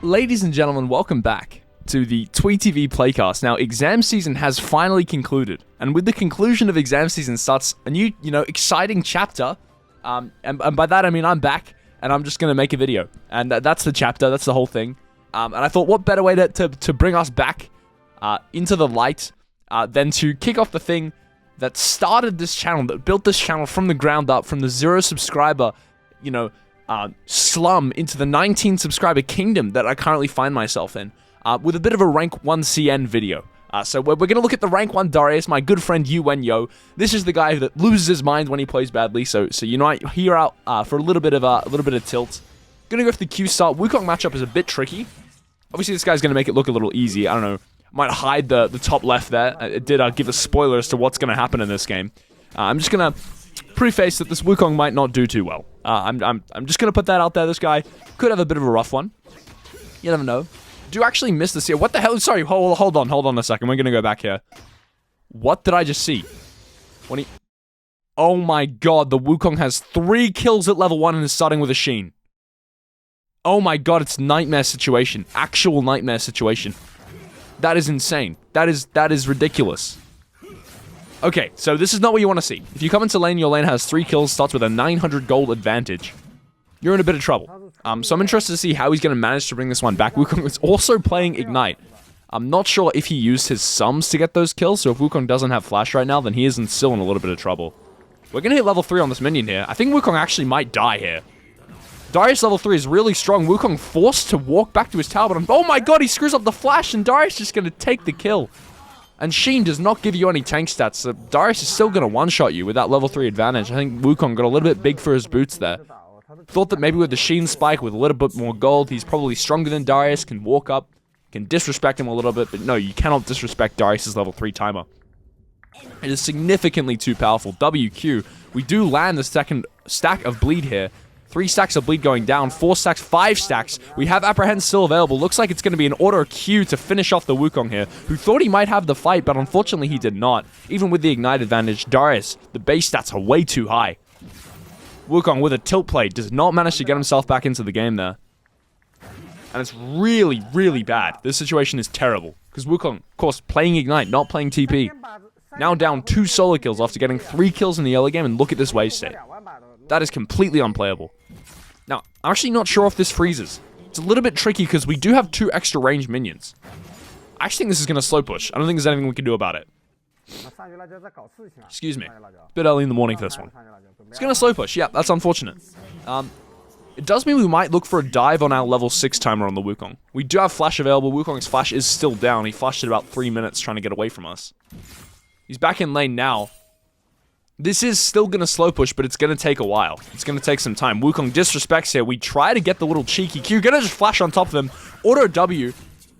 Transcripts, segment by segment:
Ladies and gentlemen, welcome back to the TweeTV Playcast. Now, exam season has finally concluded, and with the conclusion of exam season starts a new, exciting chapter. And by that I mean I'm back, and I'm just gonna make a video, and that's the chapter. That's the whole thing. And I thought, what better way to bring us back into the light than to kick off the thing that started this channel, that built this channel from the ground up, from the 0 subscriber, slum into the 19 subscriber kingdom that I currently find myself in, with a bit of a rank 1 CN video. So we're going to look at the rank 1 Darius, my good friend Yuwennuo. This is the guy that loses his mind when he plays badly, so I hear out for a little bit of tilt. Gonna go for the Q start. Wukong matchup is a bit tricky. Obviously this guy's gonna make it look a little easy. I don't know, might hide the top left there. It did give a spoiler as to what's gonna happen in this game. I'm just gonna preface that this Wukong might not do too well. I'm just gonna put that out there. This guy could have a bit of a rough one. You never know. Do actually miss this here. What the hell? Sorry, hold on a second. We're gonna go back here. What did I just see? Oh my god, the Wukong has 3 kills at level 1 and is starting with a Sheen. Oh my god, it's nightmare situation. Actual nightmare situation. That is insane. That is ridiculous. Okay, so this is not what you want to see. If you come into lane, your lane has 3 kills, starts with a 900 gold advantage. You're in a bit of trouble. So I'm interested to see how he's going to manage to bring this one back. Wukong is also playing Ignite. I'm not sure if he used his sums to get those kills, so if Wukong doesn't have flash right now, then he is still in a little bit of trouble. We're going to hit level 3 on this minion here. I think Wukong actually might die here. Darius level 3 is really strong. Wukong forced to walk back to his tower, but oh my god, he screws up the flash, and Darius is just going to take the kill. And Sheen does not give you any tank stats, so Darius is still going to one-shot you with that level 3 advantage. I think Wukong got a little bit big for his boots there. Thought that maybe with the Sheen spike, with a little bit more gold, he's probably stronger than Darius, can walk up, can disrespect him a little bit, but no, you cannot disrespect Darius' level 3 timer. It is significantly too powerful. WQ, we do land the second stack of bleed here. 3 stacks of bleed going down, 4 stacks, 5 stacks. We have Apprehend still available. Looks like it's going to be an auto Q to finish off the Wukong here, who thought he might have the fight, but unfortunately he did not. Even with the Ignite advantage, Darius, the base stats are way too high. Wukong with a tilt play does not manage to get himself back into the game there. And it's really, really bad. This situation is terrible, because Wukong, of course, playing Ignite, not playing TP. Now down 2 solo kills after getting 3 kills in the early game, and look at this wave state. That is completely unplayable. Now, I'm actually not sure if this freezes. It's a little bit tricky because we do have 2 extra range minions. I actually think this is going to slow push. I don't think there's anything we can do about it. Excuse me. It's a bit early in the morning for this one. It's going to slow push. Yeah, that's unfortunate. It does mean we might look for a dive on our level 6 timer on the Wukong. We do have flash available. Wukong's flash is still down. He flashed it about 3 minutes trying to get away from us. He's back in lane now. This is still going to slow push, but it's going to take a while. It's going to take some time. Wukong disrespects here. We try to get the little cheeky Q. Going to just flash on top of him. Auto W.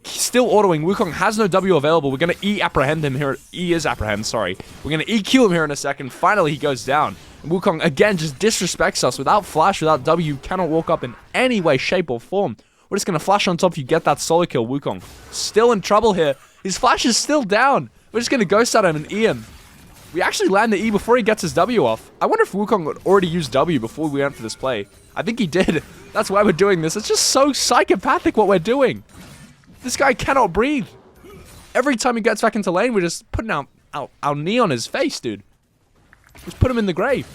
Still autoing. Wukong has no W available. We're going to E-apprehend him here. E is apprehend, sorry. We're going to EQ him here in a second. Finally, he goes down. And Wukong, again, just disrespects us. Without flash, without W, cannot walk up in any way, shape, or form. We're just going to flash on top if you get that solo kill. Wukong still in trouble here. His flash is still down. We're just going to ghost at him and E him. We actually land the E before he gets his W off. I wonder if Wukong would already use W before we went for this play. I think he did. That's why we're doing this. It's just so psychopathic what we're doing. This guy cannot breathe. Every time he gets back into lane, we're just putting our knee on his face, dude. Just put him in the grave.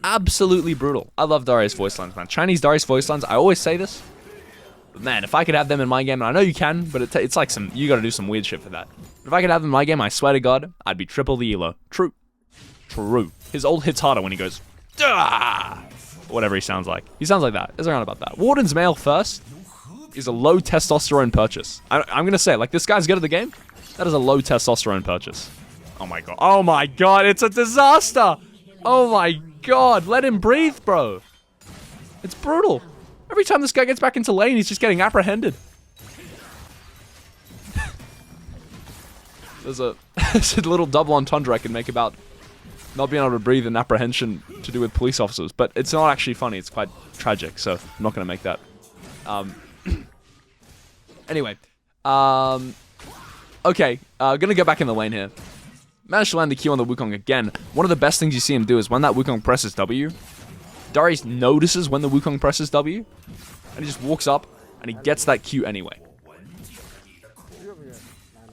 Absolutely brutal. I love Darius voice lines, man. Chinese Darius voice lines, I always say this. But man, if I could have them in my game, and I know you can, but it's like you gotta do some weird shit for that. If I could have them in my game, I swear to God, I'd be triple the elo. True. His ult hits harder when he goes, "Dah!" Whatever he sounds like. He sounds like that. It's around about that. Warden's Mail first is a low testosterone purchase. I'm gonna say, like, this guy's good at the game. That is a low testosterone purchase. Oh my god. Oh my god, it's a disaster! Oh my god, let him breathe, bro. It's brutal. Every time this guy gets back into lane, he's just getting apprehended. There's a little double entendre I can make about not being able to breathe and apprehension to do with police officers, but it's not actually funny. It's quite tragic, so I'm not going to make that. Anyway, okay, gonna go back in the lane here. Managed to land the Q on the Wukong again. One of the best things you see him do is when that Wukong presses W, Darius notices when the Wukong presses W, And he just walks up, and he gets that Q anyway.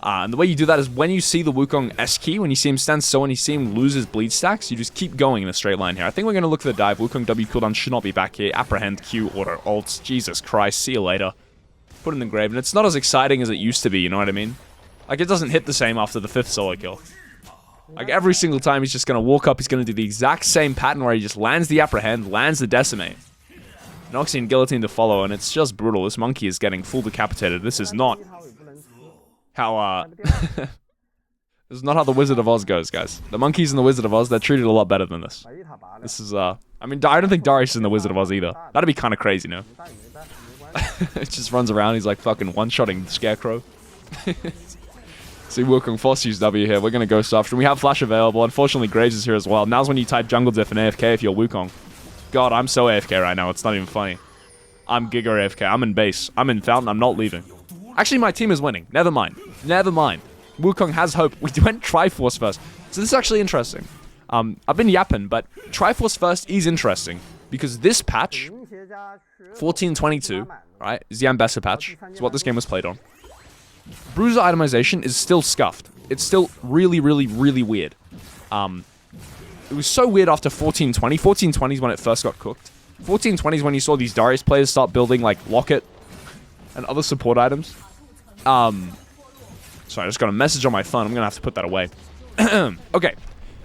And the way you do that is when you see the Wukong S key, when you see him stand still and you see him lose his bleed stacks, you just keep going in a straight line here. I think we're going to look for the dive. Wukong W cooldown should not be back here. Apprehend, Q, auto, ult. Jesus Christ, see you later. Put it in the grave. And it's not as exciting as it used to be, you know what I mean? Like, it doesn't hit the same after the 5th solo kill. Like, every single time he's just going to walk up, he's going to do the exact same pattern where he just lands the Apprehend, lands the Decimate. Noxie and Guillotine to follow, and it's just brutal. This monkey is getting full decapitated. This is not how, this is not how the Wizard of Oz goes, guys. The monkeys in the Wizard of Oz, they're treated a lot better than this. This is, I mean, I don't think Darius is in the Wizard of Oz either. That'd be kind of crazy, no? It just runs around, he's like fucking one-shotting the Scarecrow. See, Wukong force use W here. We're gonna go soft, and we have Flash available. Unfortunately, Graves is here as well. Now's when you type Jungle Diff and AFK if you're Wukong. God, I'm so AFK right now, it's not even funny. I'm Giga AFK, I'm in base. I'm in Fountain, I'm not leaving. Actually, my team is winning. Never mind. Never mind. Wukong has hope. We went Triforce first. So this is actually interesting. I've been yapping, but Triforce first is interesting. Because this patch, 1422, right, is the Ambassador patch. It's what this game was played on. Bruiser itemization is still scuffed. It's still really, really, really weird. It was so weird after 1420. 1420 is when it first got cooked. 1420 is when you saw these Darius players start building, like, Locket and other support items. Sorry, I just got a message on my phone. I'm gonna have to put that away. Okay.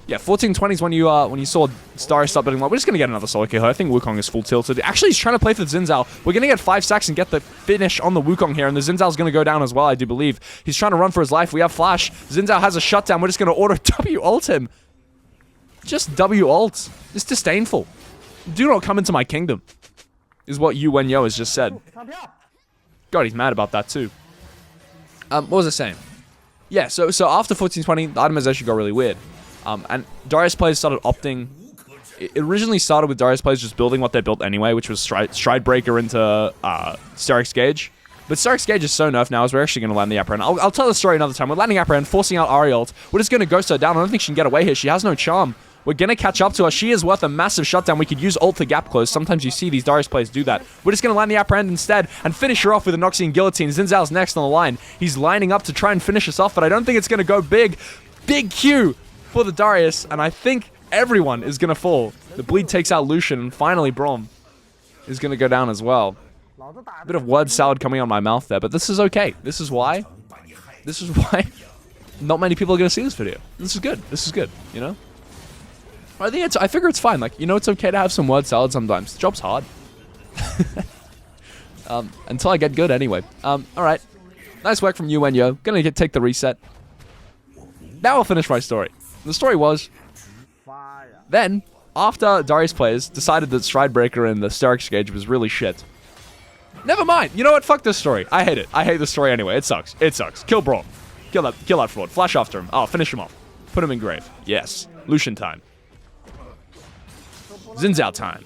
Yeah, 1420 is when you saw Darius start building. Like, we're just gonna get another solo kill here. I think Wukong is full tilted. Actually, he's trying to play for the Xin Zhao. We're gonna get 5 stacks and get the finish on the Wukong here, and the Xin Zhao's gonna go down as well, I do believe. He's trying to run for his life. We have Flash. Xin Zhao has a shutdown. We're just gonna auto W ult him. Just W ult. It's disdainful. Do not come into my kingdom, is what Yuwennuo has just said. God, he's mad about that too. What was I saying? Yeah, so after 1420, the itemization got really weird. And Darius players started opting. It originally started with Darius players just building what they built anyway, which was Stride Breaker into Sterix Gauge. But Sterix Gauge is so nerfed now, as we're actually going to land the Apprehend. I'll tell the story another time. We're landing Apprehend, forcing out Ahri ult. We're just going to ghost her down. I don't think she can get away here. She has no charm. We're going to catch up to her. She is worth a massive shutdown. We could use ult to gap close. Sometimes you see these Darius players do that. We're just going to land the Apprehend instead and finish her off with a Noxie and Guillotine. Xin Zhao's next on the line. He's lining up to try and finish us off, but I don't think it's going to go big. Big Q for the Darius, and I think everyone is going to fall. The bleed takes out Lucian, and finally Braum is going to go down as well. A bit of word salad coming out of my mouth there, but this is okay. This is why not many people are going to see this video. This is good. This is good, you know? I figure it's fine. Like, you know, it's okay to have some word salad sometimes. The job's hard. Until I get good anyway. Alright. Nice work from Yuwennuo. Gonna take the reset. Now I'll finish my story. The story was, then, after Darius players decided that Stride Breaker and the Sterix Gauge was really shit. Never mind. You know what? Fuck this story. I hate it. I hate the story anyway. It sucks. It sucks. Kill Braum. Kill that fraud. Flash after him. Oh, finish him off. Put him in grave. Yes. Lucian time. Xin Zhao time.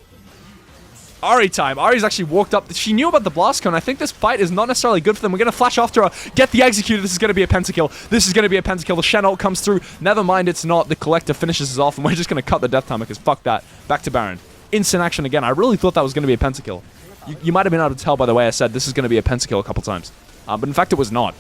Ahri time. Ahri's actually walked up. She knew about the blast cone. I think this fight is not necessarily good for them. We're going to flash after her. Get the executor. This is going to be a pentakill. This is going to be a pentakill. The Shen ult comes through. Never mind, it's not. The collector finishes us off, and we're just going to cut the death timer because fuck that. Back to Baron. Instant action again. I really thought that was going to be a pentakill. You might have been able to tell by the way I said this is going to be a pentakill a couple times. But in fact, it was not.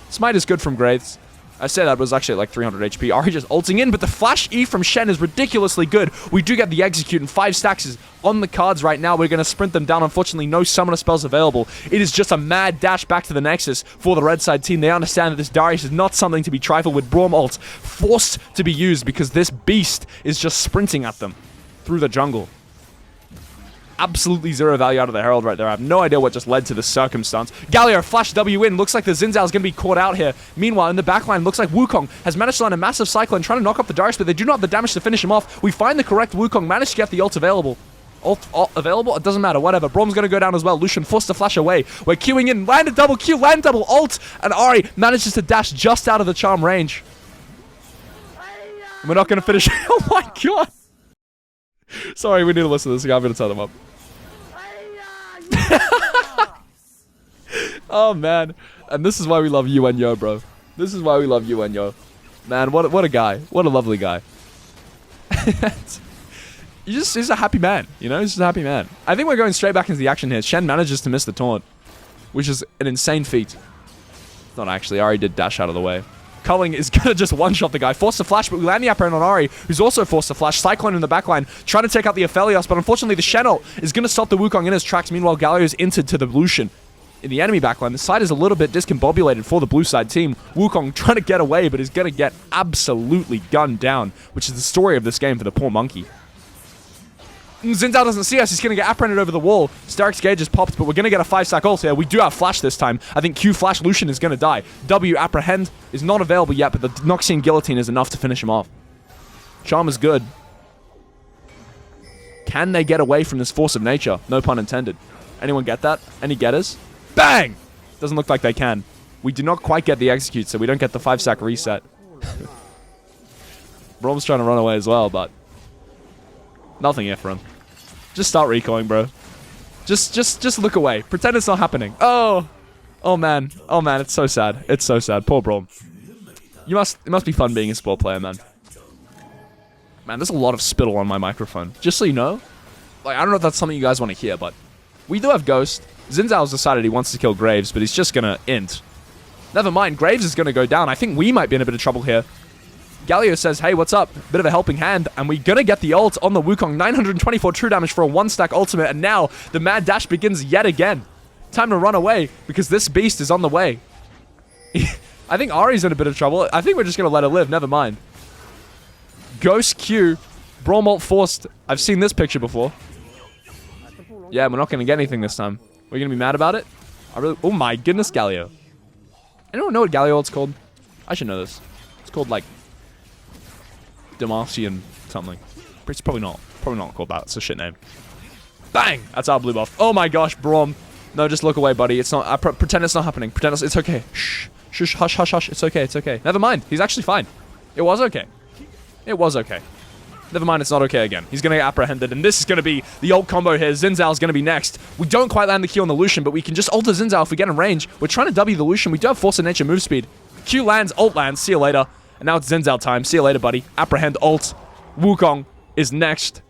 Smite is good from Graves. I said that was actually at like 300 HP. Ahri just ulting in, but the flash E from Shen is ridiculously good. We do get the execute, and 5 stacks is on the cards right now. We're going to sprint them down. Unfortunately, no summoner spells available. It is just a mad dash back to the Nexus for the red side team. They understand that this Darius is not something to be trifled with. Braum ult forced to be used because this beast is just sprinting at them through the jungle. Absolutely zero value out of the Herald right there. I have no idea what just led to this circumstance. Galio flash W in. Looks like the Xin Zhao is going to be caught out here. Meanwhile, in the backline, looks like Wukong has managed to land a massive cyclone trying to knock off the Darius, but they do not have the damage to finish him off. We find the correct Wukong, managed to get the ult available. Ult available? It doesn't matter, whatever. Braum's going to go down as well. Lucian forced to flash away. We're queuing in. Land a double Q, land double ult, and Ahri manages to dash just out of the charm range. And we're not going to finish. Oh my god. Sorry, we need to listen to this again. I'm going to turn them up. Oh man, and this is why we love Yuwennuo, bro. This is why we love Yuwennuo. Man, what a guy. What a lovely guy. he's a happy man, you know? He's just a happy man. I think we're going straight back into the action here. Shen manages to miss the taunt, which is an insane feat. Not actually. Ari did dash out of the way. Culling is going to just one-shot the guy. Force to flash, but we land the upper end on Ari, who's also forced to flash. Cyclone in the backline, trying to take out the Aphelios, but unfortunately the Shen ult is going to stop the Wukong in his tracks. Meanwhile, Galio's entered to the Lucian. In the enemy backline, the side is a little bit discombobulated for the blue side team. Wukong trying to get away, but is going to get absolutely gunned down, which is the story of this game for the poor monkey. Xin Zhao doesn't see us. He's going to get apprehended over the wall. Starrick's gauge is popped, but we're going to get a 5-stack ult here. We do have flash this time. I think Q flash Lucian is going to die. W apprehend is not available yet, but the Noxian guillotine is enough to finish him off. Charm is good. Can they get away from this force of nature? No pun intended. Anyone get that? Any getters? Bang! Doesn't look like they can. We do not quite get the execute, so we don't get the 5-stack reset. Brom's trying to run away as well, but nothing here for him. Just start recoiling, bro. Just look away. Pretend it's not happening. Oh man. Oh man, it's so sad. It's so sad. Poor Brom. It must be fun being a sport player, man. Man, there's a lot of spittle on my microphone. Just so you know. Like, I don't know if that's something you guys want to hear, but we do have Ghost. Xin Zhao's decided he wants to kill Graves, but he's just gonna int. Never mind, Graves is gonna go down. I think we might be in a bit of trouble here. Galio says, hey, what's up? Bit of a helping hand, and we're gonna get the ult on the Wukong. 924 true damage for a 1-stack ultimate, and now the mad dash begins yet again. Time to run away, because this beast is on the way. I think Ari's in a bit of trouble. I think we're just gonna let her live, never mind. Ghost Q, Brawl ult forced. I've seen this picture before. Yeah, we're not gonna get anything this time. We're gonna be mad about it? Oh my goodness, Galio. Anyone know what Galio ult's called? I should know this. It's called, like, Damarcian something. It's probably not called that. It's a shit name. Bang! That's our blue buff. Oh my gosh, Brom. No, just look away, buddy. It's not. Pretend it's not happening. Pretend it's okay. Shh. Shush, hush, hush, hush. It's okay. It's okay. Never mind. He's actually fine. It was okay. It was okay. Never mind, it's not okay again. He's going to get apprehended, and this is going to be the ult combo here. Xin Zhao's going to be next. We don't quite land the Q on the Lucian, but we can just ult the Xin Zhao if we get in range. We're trying to W the Lucian. We do have Force of Nature move speed. Q lands, ult lands. See you later. And now it's Xin Zhao time. See you later, buddy. Apprehend ult. Wukong is next.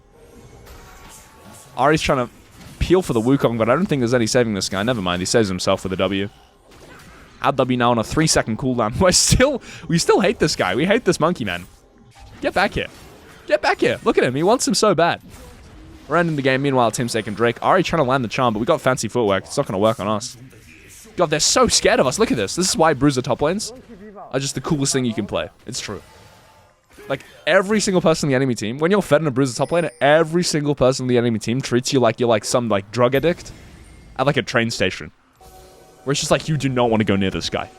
Ari's trying to peel for the Wukong, but I don't think there's any saving this guy. Never mind, he saves himself with a W. Our W now on a 3-second cooldown. We still hate this guy. We hate this monkey, man. Get back here. Get back here. Look at him. He wants him so bad. We're ending the game. Meanwhile, Team Steak and Drake. Ari trying to land the charm, but we got fancy footwork. It's not going to work on us. God, they're so scared of us. Look at this. This is why Bruiser top lanes are just the coolest thing you can play. It's true. Like, every single person in the enemy team, when you're fed in a Bruiser top lane, every single person in the enemy team treats you like you're like some like drug addict at like a train station. Where it's just like, you do not want to go near this guy.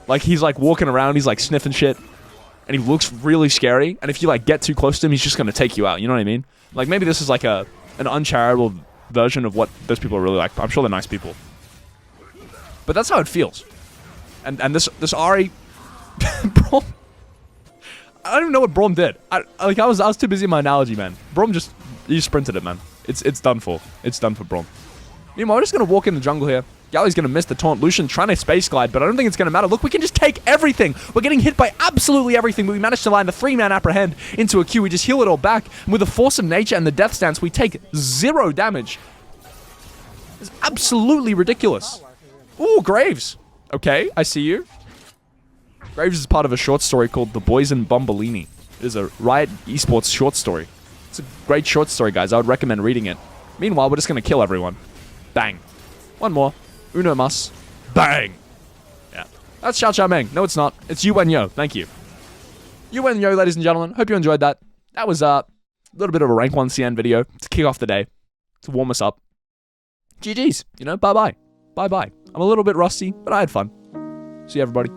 Like, he's like walking around, he's like sniffing shit. And he looks really scary. And if you, like, get too close to him, he's just going to take you out. You know what I mean? Like, maybe this is, like, an uncharitable version of what those people are really like. I'm sure they're nice people. But that's how it feels. And this Ari... Brom... I don't even know what Brom did. I was too busy in my analogy, man. Brom just... He sprinted it, man. It's done for. It's done for Brom. Meanwhile, we're just going to walk in the jungle here. Galli's going to miss the taunt. Lucian trying to space glide, but I don't think it's going to matter. Look, we can just take everything. We're getting hit by absolutely everything, but we managed to line the 3-man apprehend into a Q. We just heal it all back. And with the Force of Nature and the Death Stance, we take 0 damage. It's absolutely ridiculous. Ooh, Graves. Okay, I see you. Graves is part of a short story called The Boys in Bombolini. It is a Riot Esports short story. It's a great short story, guys. I would recommend reading it. Meanwhile, we're just going to kill everyone. Bang. One more. Uno mas. Bang! Yeah. That's Xiao Xiao Meng. No, it's not. It's Yuwennuo. Thank you. Yuwennuo, ladies and gentlemen. Hope you enjoyed that. That was a little bit of a rank 1 CN video to kick off the day. To warm us up. GG's. You know, bye-bye. Bye-bye. I'm a little bit rusty, but I had fun. See you, everybody.